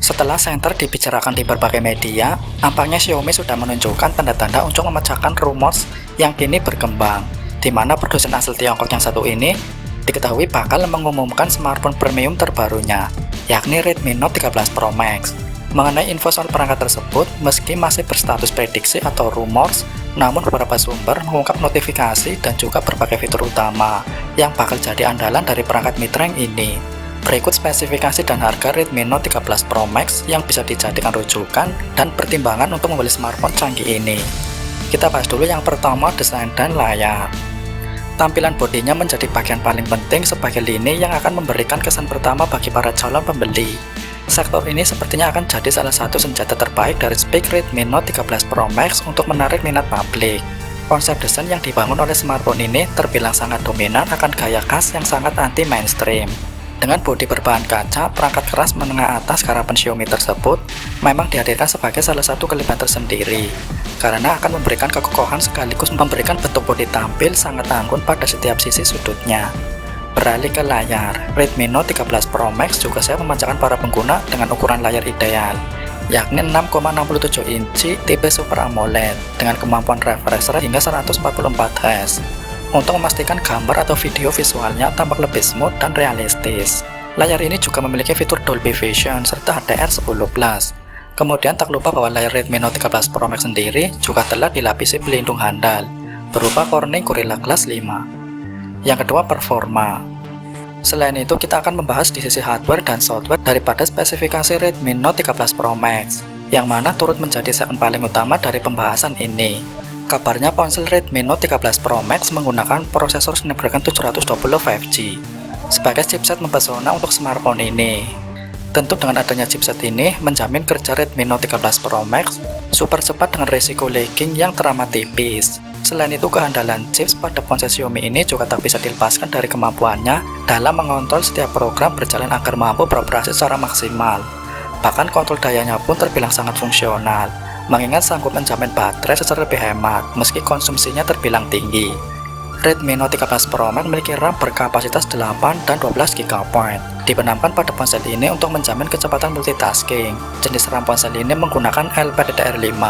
Setelah center dibicarakan di berbagai media, nampaknya Xiaomi sudah menunjukkan tanda-tanda untuk memecahkan rumors yang kini berkembang, di mana produsen asal Tiongkok yang satu ini diketahui bakal mengumumkan smartphone premium terbarunya, yakni Redmi Note 13 Pro Max. Mengenai info soal perangkat tersebut, meski masih berstatus prediksi atau rumors, namun beberapa sumber mengungkap notifikasi dan juga berbagai fitur utama yang bakal jadi andalan dari perangkat mid-range ini. Berikut spesifikasi dan harga Redmi Note 13 Pro Max yang bisa dijadikan rujukan dan pertimbangan untuk membeli smartphone canggih ini. Kita bahas dulu yang pertama, desain dan layar. Tampilan bodinya menjadi bagian paling penting sebagai lini yang akan memberikan kesan pertama bagi para calon pembeli. Sektor ini sepertinya akan jadi salah satu senjata terbaik dari spek Redmi Note 13 Pro Max untuk menarik minat publik. Konsep desain yang dibangun oleh smartphone ini terbilang sangat dominan akan gaya khas yang sangat anti-mainstream. Dengan bodi berbahan kaca, perangkat keras menengah atas harapan Xiaomi tersebut memang dihadirkan sebagai salah satu kelebihan tersendiri, karena akan memberikan kekokohan sekaligus memberikan bentuk bodi tampil sangat anggun pada setiap sisi sudutnya. Beralih ke layar, Redmi Note 13 Pro Max juga siap memanjakan para pengguna dengan ukuran layar ideal, yakni 6,67 inci tipe Super AMOLED dengan kemampuan refresh rate hingga 144Hz untuk memastikan gambar atau video visualnya tampak lebih smooth dan realistis. Layar ini juga memiliki fitur Dolby Vision serta HDR10+. Kemudian tak lupa bahwa layar Redmi Note 13 Pro Max sendiri juga telah dilapisi pelindung handal berupa Corning Gorilla Glass 5. Yang kedua, performa. Selain itu, kita akan membahas di sisi hardware dan software daripada spesifikasi Redmi Note 13 Pro Max, yang mana turut menjadi segmen paling utama dari pembahasan ini. Kabarnya ponsel Redmi Note 13 Pro Max menggunakan prosesor Snapdragon 720 5G sebagai chipset mempesona untuk smartphone ini. Tentu dengan adanya chipset ini menjamin kerja Redmi Note 13 Pro Max super cepat dengan resiko lagging yang teramat tipis. Selain itu, kehandalan chips pada ponsel Xiaomi ini juga tak bisa dilepaskan dari kemampuannya dalam mengontrol setiap program berjalan agar mampu beroperasi secara maksimal. Bahkan kontrol dayanya pun terbilang sangat fungsional, mengingat sanggup menjamin baterai secara lebih hemat meski konsumsinya terbilang tinggi. Redmi Note 13 Pro Max memiliki RAM berkapasitas 8 dan 12GB. Dibenamkan pada ponsel ini untuk menjamin kecepatan multitasking. Jenis RAM ponsel ini menggunakan LPDDR5.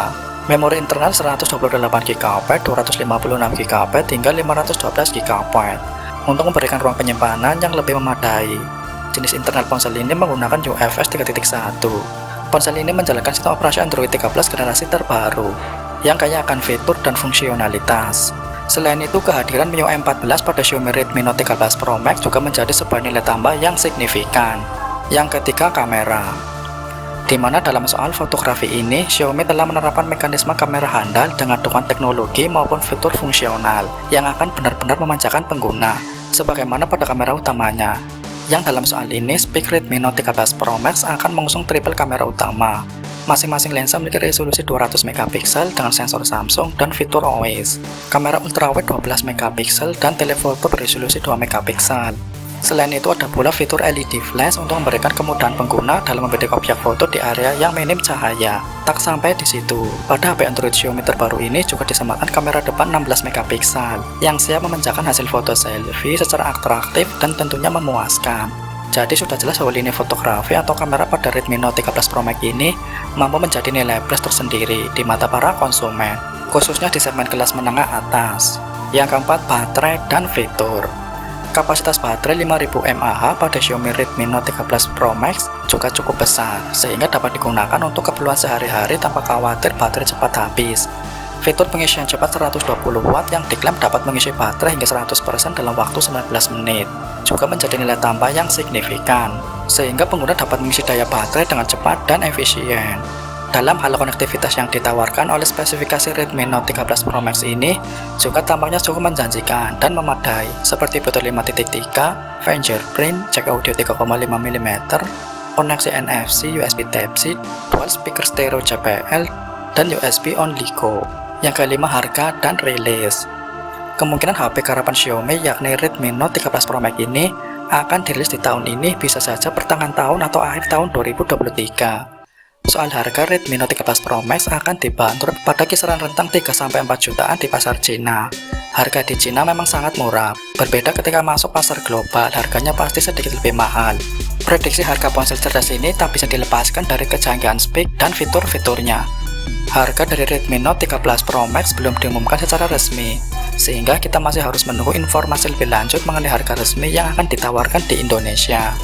Memori internal 128GB, 256GB, hingga 512GB untuk memberikan ruang penyimpanan yang lebih memadai. Jenis internal ponsel ini menggunakan UFS 3.1. Ponsel ini menjalankan sistem operasi Android 13 generasi terbaru yang kaya akan fitur dan fungsionalitas. Selain itu, kehadiran MIUI 14 pada Xiaomi Redmi Note 13 Pro Max juga menjadi sebuah nilai tambah yang signifikan. Yang ketiga, kamera. Di mana dalam soal fotografi ini, Xiaomi telah menerapkan mekanisme kamera handal dengan dukungan teknologi maupun fitur fungsional yang akan benar-benar memanjakan pengguna, sebagaimana pada kamera utamanya. Yang dalam soal ini, spek Redmi Note 13 Pro Max akan mengusung triple kamera utama. Masing-masing lensa memiliki resolusi 200MP dengan sensor Samsung dan fitur OIS, kamera ultrawide 12MP dan telephoto beresolusi 2MP. Selain itu, ada pula fitur LED flash untuk memberikan kemudahan pengguna dalam membidik objek foto di area yang minim cahaya. Tak sampai di situ, pada HP Android Xiaomi terbaru ini juga disematkan kamera depan 16MP yang siap memanjakan hasil foto selfie secara atraktif dan tentunya memuaskan. Jadi sudah jelas bahwa lini fotografi atau kamera pada Redmi Note 13 Pro Max ini mampu menjadi nilai plus tersendiri di mata para konsumen, khususnya di segmen kelas menengah atas. Yang keempat, baterai dan fitur. Kapasitas baterai 5000 mAh pada Xiaomi Redmi Note 13 Pro Max juga cukup besar, sehingga dapat digunakan untuk keperluan sehari-hari tanpa khawatir baterai cepat habis. Fitur pengisian cepat 120W yang diklaim dapat mengisi baterai hingga 100% dalam waktu 19 menit, juga menjadi nilai tambah yang signifikan, sehingga pengguna dapat mengisi daya baterai dengan cepat dan efisien. Dalam hal konektivitas yang ditawarkan oleh spesifikasi Redmi Note 13 Pro Max ini juga tampaknya cukup menjanjikan dan memadai, seperti Bluetooth 5.3, fingerprint, jack audio 3,5mm, koneksi NFC, USB Type-C, dual speaker stereo JBL, dan USB only Go. Yang kelima, harga dan rilis. Kemungkinan HP harapan Xiaomi yakni Redmi Note 13 Pro Max ini akan dirilis di tahun ini, bisa saja pertengahan tahun atau akhir tahun 2023. Soal harga, Redmi Note 13 Pro Max akan dibanderol pada kisaran rentang 3-4 jutaan di pasar Cina. Harga di Cina memang sangat murah, berbeda ketika masuk pasar global, harganya pasti sedikit lebih mahal. Prediksi harga ponsel cerdas ini tak bisa dilepaskan dari kecanggihan spek dan fitur-fiturnya. Harga dari Redmi Note 13 Pro Max belum diumumkan secara resmi, sehingga kita masih harus menunggu informasi lebih lanjut mengenai harga resmi yang akan ditawarkan di Indonesia.